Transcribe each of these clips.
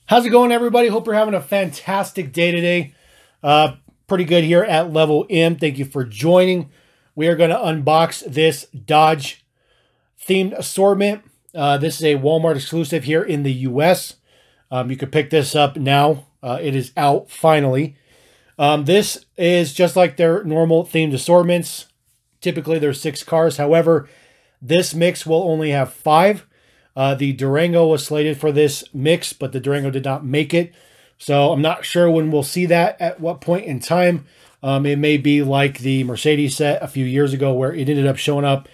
How's it going, everybody? Hope you're having a fantastic day today. Pretty good here at Level M. Thank you for joining. We are going to unbox this Dodge themed assortment. This is a Walmart exclusive here in the US. You can pick this up now. It is out finally. This is just like their normal themed assortments. Typically, there's 6 cars. However, this mix will only have 5. The Durango was slated for this mix, but the Durango did not make it. So I'm not sure when we'll see that at what point in time. It may be like the Mercedes set a few years ago where it ended up showing up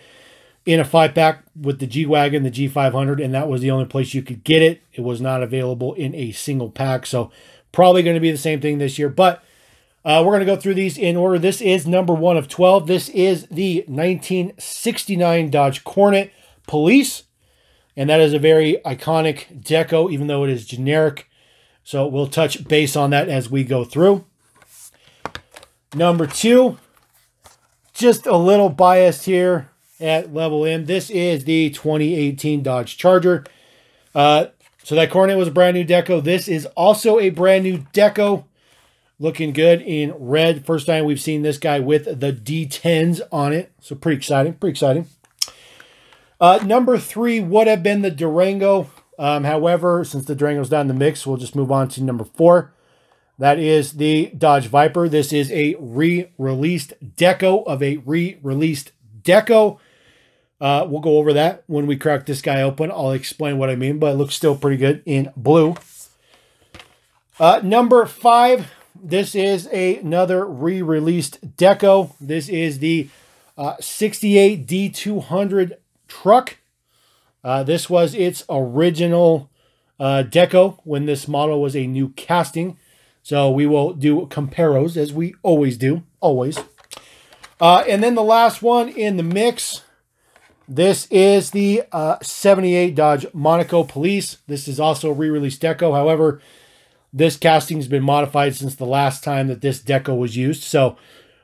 in a 5-pack with the G-Wagon, the G500, and that was the only place you could get it. It was not available in a single pack. So probably going to be the same thing this year. But we're going to go through these in order. This is number 1 of 12. This is the 1969 Dodge Coronet Police. And that is a very iconic deco, even though it is generic. So we'll touch base on that as we go through. Number 2, just a little biased here at Level M. This is the 2018 Dodge Charger. So that Coronet was a brand new deco. This is also a brand new deco. Looking good in red. First time we've seen this guy with the D10s on it. So pretty exciting, pretty exciting. Number 3 would have been the Durango. However, since the Durango's not in the mix, we'll just move on to number 4. That is the Dodge Viper. This is a re-released deco of a re-released deco. We'll go over that when we crack this guy open. I'll explain what I mean, but it looks still pretty good in blue. Number 5, this is another re-released deco. This is the 68 D200 Truck. This was its original deco when this model was a new casting. So we will do comparos as we always do, always. And then the last one in the mix, this is the 78 Dodge Monaco Police. This is also a re-released deco. However, this casting has been modified since the last time that this deco was used. So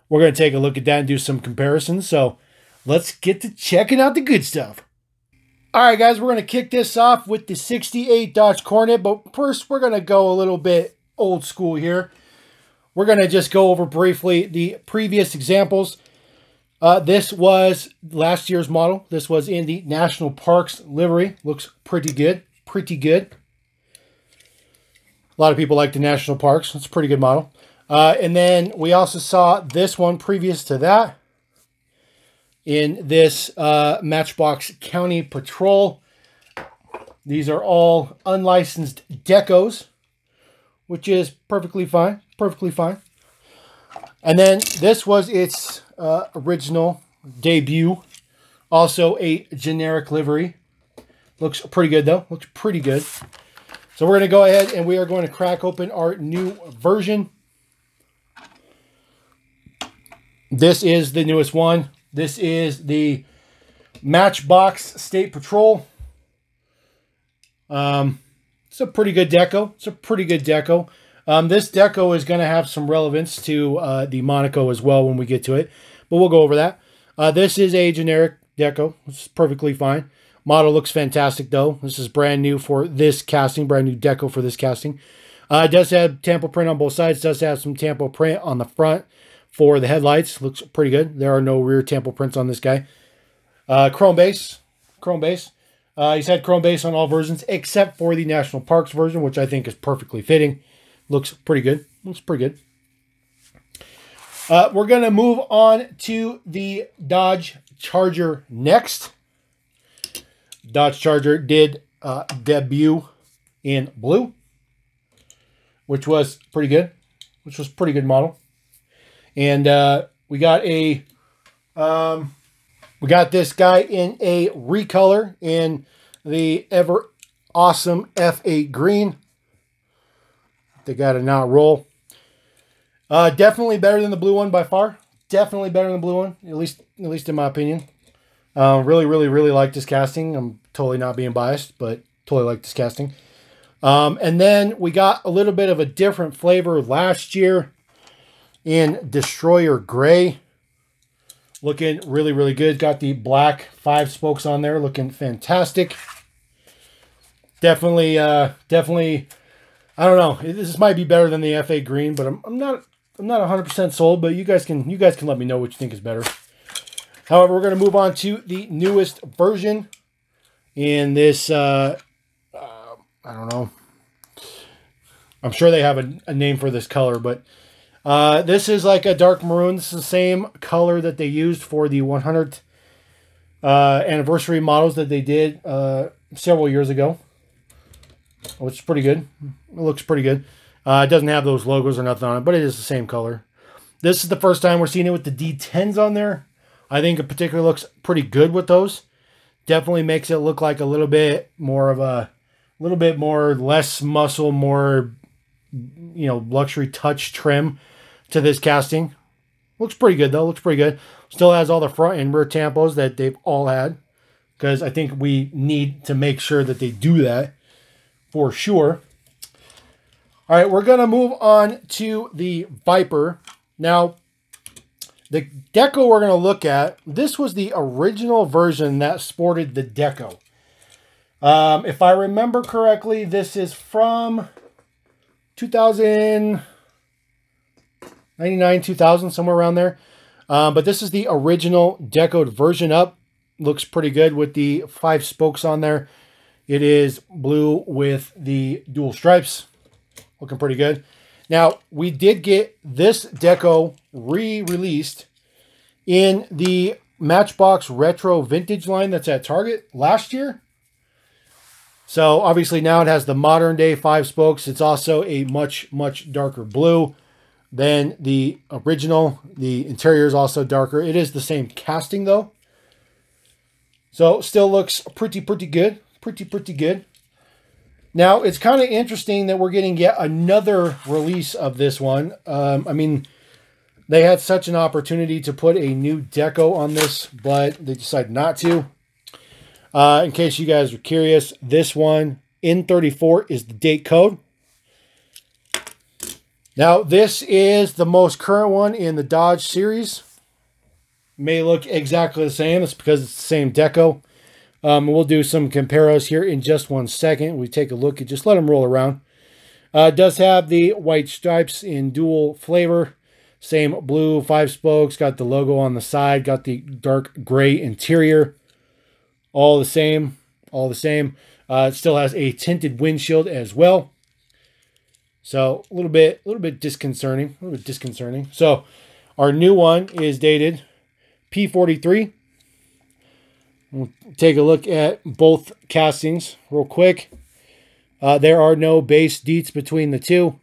we're going to take a look at that and do some comparisons. So let's get to checking out the good stuff. All right, guys, we're going to kick this off with the 68 Dodge Coronet. But first, we're going to go a little bit old school here. We're going to just go over briefly the previous examples. This was last year's model. This was in the National Parks livery. Looks pretty good. Pretty good. A lot of people like the National Parks. It's a pretty good model. And then we also saw this one previous to that in this Matchbox County Patrol. These are all unlicensed decos, which is perfectly fine. Perfectly fine. And then this was its original debut. Also a generic livery. Looks pretty good, though. Looks pretty good. So we're going to go ahead and we are going to crack open our new version. This is the newest one. This is the Matchbox State Patrol. It's a pretty good deco. It's a pretty good deco. This deco is going to have some relevance to the Monaco as well when we get to it. But we'll go over that. This is a generic deco. It's perfectly fine. Model looks fantastic, though. This is brand new for this casting. Brand new deco for this casting. It does have tampo print on both sides. It does have some tampo print on the front for the headlights. Looks pretty good. There are no rear tampo prints on this guy. Chrome base. Chrome base. He's had chrome base on all versions except for the National Parks version, which I think is perfectly fitting. Looks pretty good. Looks pretty good. We're going to move on to the Dodge Charger next. Dodge Charger did debut in blue, which was pretty good. Which was a pretty good model. And we got a we got this guy in a recolor in the ever awesome F8 green. They got a not roll. Definitely better than the blue one by far. Definitely better than the blue one, at least in my opinion. Really like this casting. I'm totally not being biased, but totally like this casting. And then we got a little bit of a different flavor last year in Destroyer Gray. Looking really good. Got the black 5 spokes on there. Looking fantastic. Definitely I don't know. This might be better than the FA green, but I'm not 100% sold. But you guys can let me know what you think is better. However, we're going to move on to the newest version in this. I don't know. I'm sure they have a name for this color, but this is like a dark maroon. This is the same color that they used for the 100th anniversary models that they did several years ago, which is pretty good. It looks pretty good. It doesn't have those logos or nothing on it, but it is the same color. This is the first time we're seeing it with the D10s on there. I think it particularly looks pretty good with those. Definitely makes it look like a little bit more less muscle, more, you know, luxury touch trim to this casting. Looks pretty good though. Looks pretty good. Still has all the front and rear tampos that they've all had, because I think we need to make sure that they do that for sure. All right, we're gonna move on to the Viper now. The deco we're going to look at, this was the original version that sported the deco. If I remember correctly, this is from 1999, 2000, somewhere around there. But this is the original decoed version up. Looks pretty good with the 5 spokes on there. It is blue with the dual stripes. Looking pretty good. Now, we did get this deco re-released in the Matchbox Retro Vintage line that's at Target last year. So, obviously, now it has the modern day 5 spokes. It's also a much, much darker blue than the original. The interior is also darker. It is the same casting, though. So, still looks pretty good. Pretty good. Now, it's kind of interesting that we're getting yet another release of this one. I mean, they had such an opportunity to put a new deco on this, but they decided not to. In case you guys are curious, this one, N34, is the date code. Now, this is the most current one in the Dodge series. May look exactly the same. It's because it's the same deco. We'll do some comparos here in just one second. We take a look at, just let them roll around. It does have the white stripes in dual flavor. Same blue, 5 spokes. Got the logo on the side. Got the dark gray interior. All the same. All the same. It still has a tinted windshield as well. So a little bit disconcerting. A little bit disconcerting. So our new one is dated P43. We'll take a look at both castings real quick. There are no base deets between the two.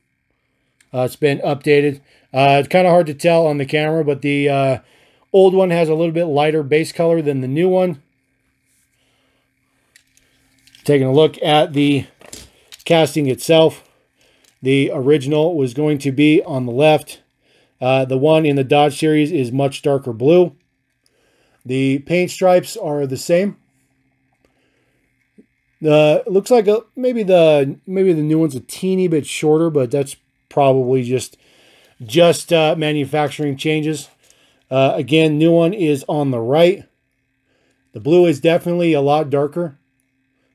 It's been updated. It's kind of hard to tell on the camera, but the old one has a little bit lighter base color than the new one. Taking a look at the casting itself. The original was going to be on the left. The one in the Dodge series is much darker blue. The paint stripes are the same. It looks like maybe the new one's a teeny bit shorter, but that's probably just manufacturing changes. Again, new one is on the right. The blue is definitely a lot darker.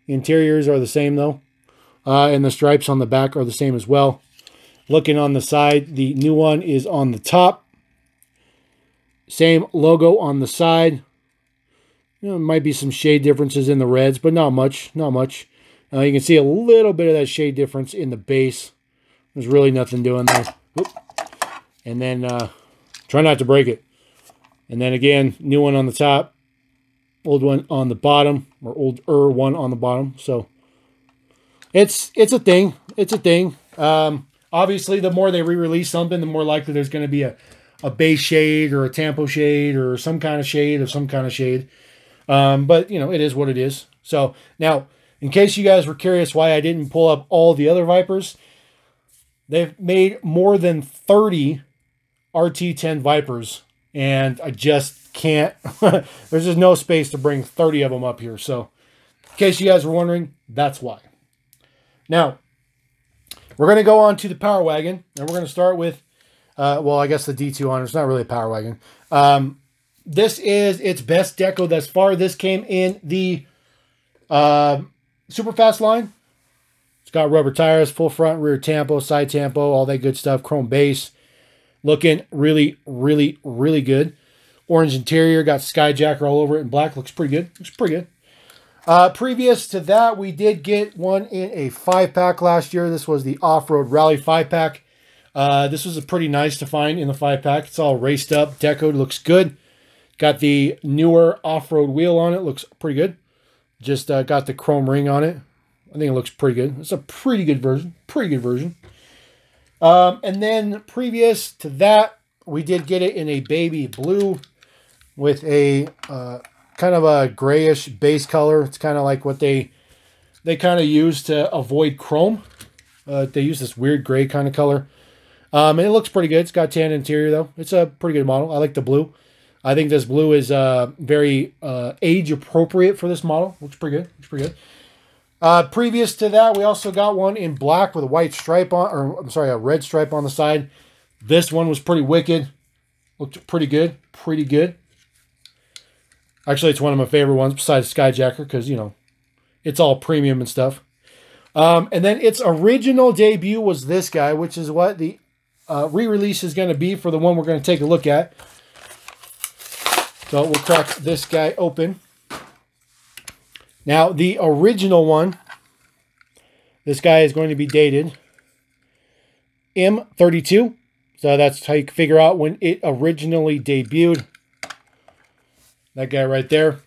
Interiors are the same though, and the stripes on the back are the same as well. Looking on the side, the new one is on the top. Same logo on the side. You know, might be some shade differences in the reds, but not much. Not much. You can see a little bit of that shade difference in the base. There's really nothing doing there. Oop. And then try not to break it. And then again, new one on the top, old one on the bottom, or older one on the bottom. So it's a thing. It's a thing. Obviously, the more they re-release something, the more likely there's going to be a base shade or a tampo shade or some kind of shade of some kind of shade. But, you know, it is what it is. So, now, in case you guys were curious why I didn't pull up all the other Vipers, they've made more than 30 RT10 Vipers, and I just can't. There's just no space to bring 30 of them up here. So, in case you guys were wondering, that's why. Now, we're going to go on to the Power Wagon, and we're going to start with well, I guess the D200. It's not really a Power Wagon. This is its best deco thus far. This came in the Superfast line. got rubber tires, full front, rear tampo, side tampo, all that good stuff. Chrome base. Looking really, really, really good. Orange interior, got Skyjacker all over it in black. Looks pretty good. Looks pretty good. Previous to that, we did get one in a 5-pack last year. This was the Off-Road Rally 5-pack. This was pretty nice to find in the 5-pack. It's all raced up, decoed, looks good. Got the newer off-road wheel on it. Looks pretty good. Just got the chrome ring on it. I think it looks pretty good. It's a pretty good version. Pretty good version. And then previous to that, we did get it in a baby blue with a kind of a grayish base color. It's kind of like what they kind of use to avoid chrome. They use this weird gray kind of color. And it looks pretty good. It's got tan interior, though. It's a pretty good model. I like the blue. I think this blue is very age appropriate for this model. Looks pretty good. Looks pretty good. Previous to that, we also got one in black with a white stripe on, or I'm sorry, a red stripe on the side. This one was pretty wicked. Looked pretty good. Pretty good. Actually, it's one of my favorite ones besides Skyjacker because, you know, it's all premium and stuff. And then its original debut was this guy, which is what the re-release is going to be for the one we're going to take a look at. So we'll crack this guy open. Now, the original one, this guy is going to be dated M32. So that's how you can figure out when it originally debuted. That guy right there.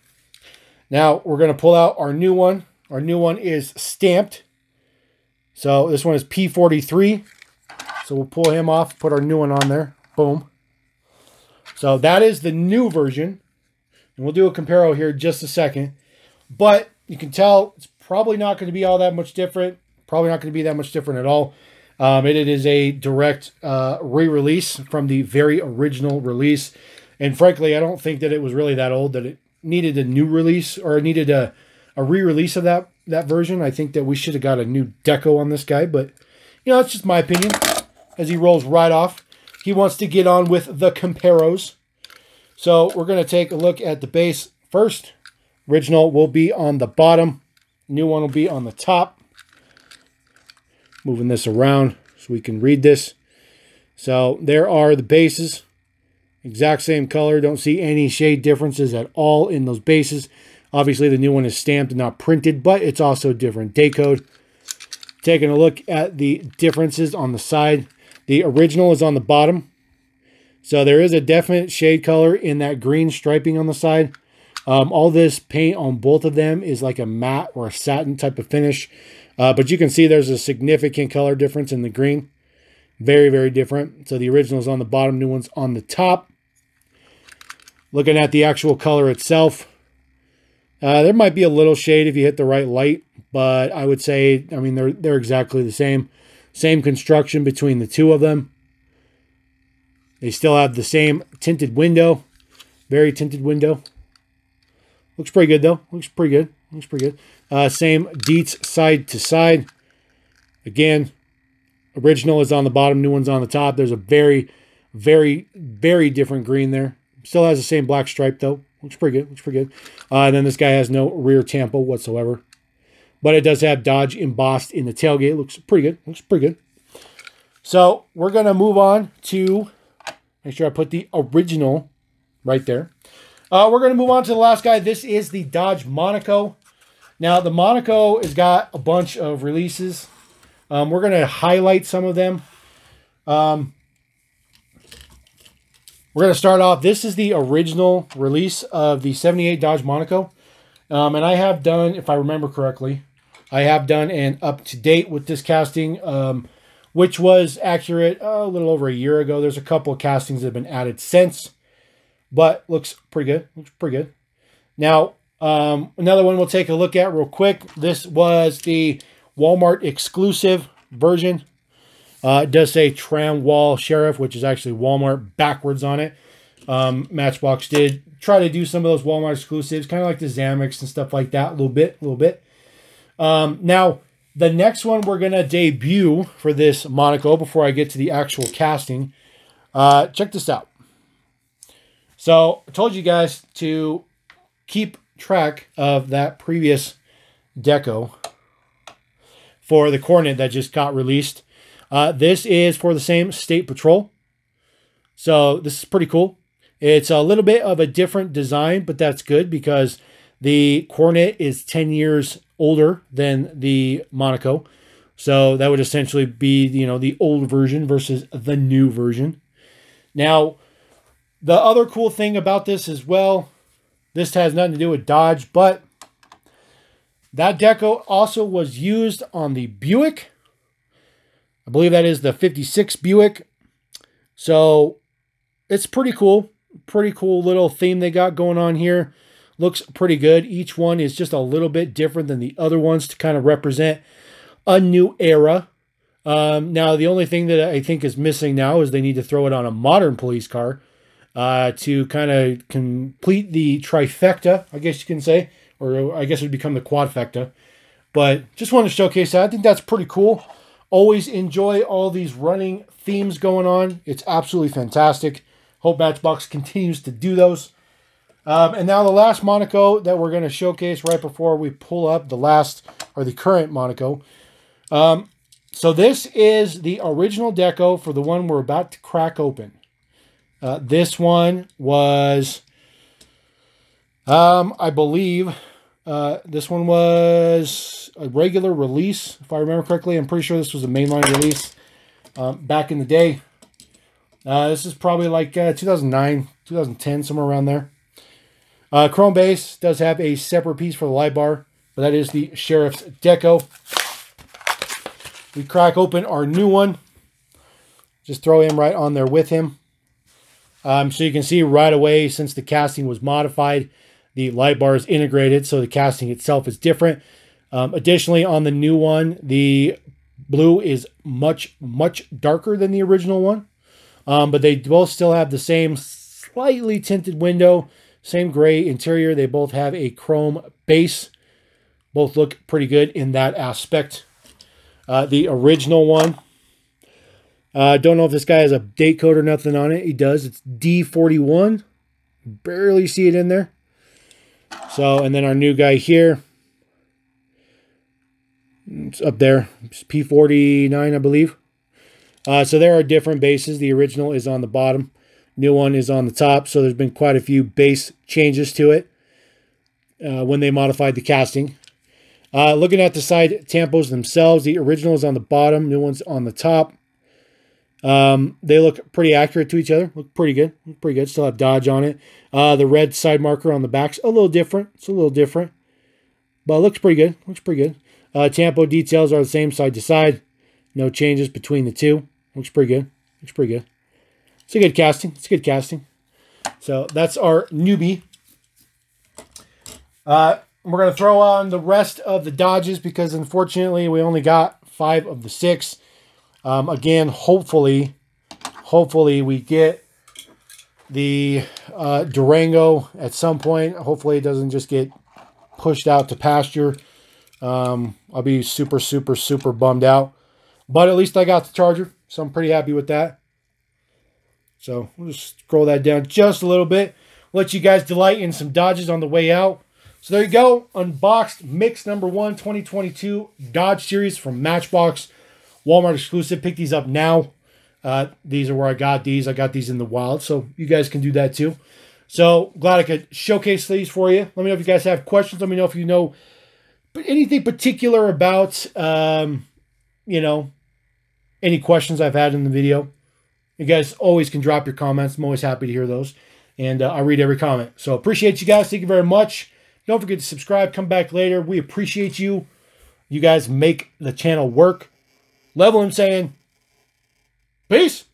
Now, we're going to pull out our new one. Our new one is stamped. So this one is P43. So we'll pull him off, put our new one on there. Boom. So that is the new version. And we'll do a comparo here in just a second. But you can tell it's probably not going to be all that much different. Probably not going to be that much different at all. It is a direct re-release from the very original release. And frankly, I don't think that it was really that old that it needed a new release or needed a re-release of that version. I think that we should have got a new deco on this guy. But, you know, it's just my opinion. As he rolls right off. He wants to get on with the comparos. So we're going to take a look at the base first. Original will be on the bottom. New one will be on the top. Moving this around so we can read this. So there are the bases. Exact same color. Don't see any shade differences at all in those bases. Obviously the new one is stamped and not printed, but it's also different decode. Taking a look at the differences on the side. The original is on the bottom. So there is a definite shade color in that green striping on the side. All this paint on both of them is like a matte or a satin type of finish. But you can see there's a significant color difference in the green. Very, very different. So the original is on the bottom, new one's on the top. Looking at the actual color itself, there might be a little shade if you hit the right light. But I would say, I mean, they're exactly the same. Same construction between the two of them. They still have the same tinted window. Very tinted window. Looks pretty good, though. Looks pretty good. Looks pretty good. Same deets side to side. Again, original is on the bottom. New one's on the top. There's a very, very, very different green there. Still has the same black stripe, though. Looks pretty good. Looks pretty good. And then this guy has no rear tampo whatsoever. But it does have Dodge embossed in the tailgate. Looks pretty good. Looks pretty good. So we're going to move on to, make sure I put the original right there. We're going to move on to the last guy. This is the Dodge Monaco. Now, the Monaco has got a bunch of releases. We're going to highlight some of them. We're going to start off. This is the original release of the 78 Dodge Monaco. And I have done, if I remember correctly, I have done an up-to-date with this casting, which was accurate a little over a year ago. There's a couple of castings that have been added since, but looks pretty good. Looks pretty good. Now, another one we'll take a look at real quick. This was the Walmart exclusive version. It does say Tram Wall Sheriff, which is actually Walmart backwards on it. Matchbox did try to do some of those Walmart exclusives, kind of like the Zamex and stuff like that, a little bit. Now, the next one we're going to debut for this Monaco before I get to the actual casting. Check this out. So, I told you guys to keep track of that previous deco. for the Coronet that just got released. This is for the same State Patrol. So this is pretty cool. It's a little bit of a different design, but that's good because the Coronet is 10 years older than the Monaco. So that would essentially be, you know, the old version versus the new version. Now, the other cool thing about this as well, this has nothing to do with Dodge, but that deco also was used on the Buick. I believe that is the 56 Buick. So it's pretty cool. Pretty cool little theme they got going on here. Looks pretty good. Each one is just a little bit different than the other ones to kind of represent a new era. Now, the only thing that I think is missing now is they need to throw it on a modern police car to kind of complete the trifecta, I guess you can say. Or I guess it would become the quadfecta. But just wanted to showcase that. I think that's pretty cool. Always enjoy all these running themes going on. It's absolutely fantastic. Hope Matchbox continues to do those. And now the last Monaco that we're going to showcase right before we pull up the last, or the current Monaco. So this is the original deco for the one we're about to crack open. This one was, I believe, this one was a regular release, if I remember correctly. I'm pretty sure this was a mainline release back in the day. This is probably like 2009, 2010, somewhere around there. Chrome base does have a separate piece for the light bar, but that is the Sheriff's deco. We crack open our new one. Just throw him right on there with him. So you can see right away, since the casting was modified, the light bar is integrated, so the casting itself is different. Additionally, on the new one, the blue is much, much darker than the original one. But they both still have the same slightly tinted window, same gray interior. They both have a chrome base. Both look pretty good in that aspect. The original one, don't know if this guy has a date code or nothing on it. He does. It's D41. Barely see it in there. So, and then our new guy here, it's up there. It's P49, I believe. So there are different bases. The original is on the bottom. New one is on the top. So there's been quite a few base changes to it when they modified the casting. Looking at the side tampos themselves, the original is on the bottom. New one's on the top. They look pretty accurate to each other. Look pretty good. Look pretty good. Still have Dodge on it. The red side marker on the back's a little different. It's a little different. But it looks pretty good. Looks pretty good. Tampo details are the same side to side. No changes between the two. Looks pretty good. Looks pretty good. It's a good casting. It's a good casting. So that's our newbie. We're going to throw on the rest of the Dodges because unfortunately we only got 5 of the 6. Again, hopefully we get the Durango at some point. Hopefully it doesn't just get pushed out to pasture. I'll be super, super, super bummed out. But at least I got the Charger, so I'm pretty happy with that. So we'll just scroll that down just a little bit. Let you guys delight in some Dodges on the way out. So there you go. Unboxed mix number 1 2022 Dodge Series from Matchbox. Walmart exclusive. Pick these up now. These are where I got these. I got these in the wild, so you guys can do that too. So glad I could showcase these for you. Let me know if you guys have questions. Let me know if you know anything particular about, you know, any questions I've had in the video. You guys always can drop your comments. I'm always happy to hear those. And I read every comment. So appreciate you guys. Thank you very much. Don't forget to subscribe. Come back later. We appreciate you. You guys make the channel work. Level him saying, peace.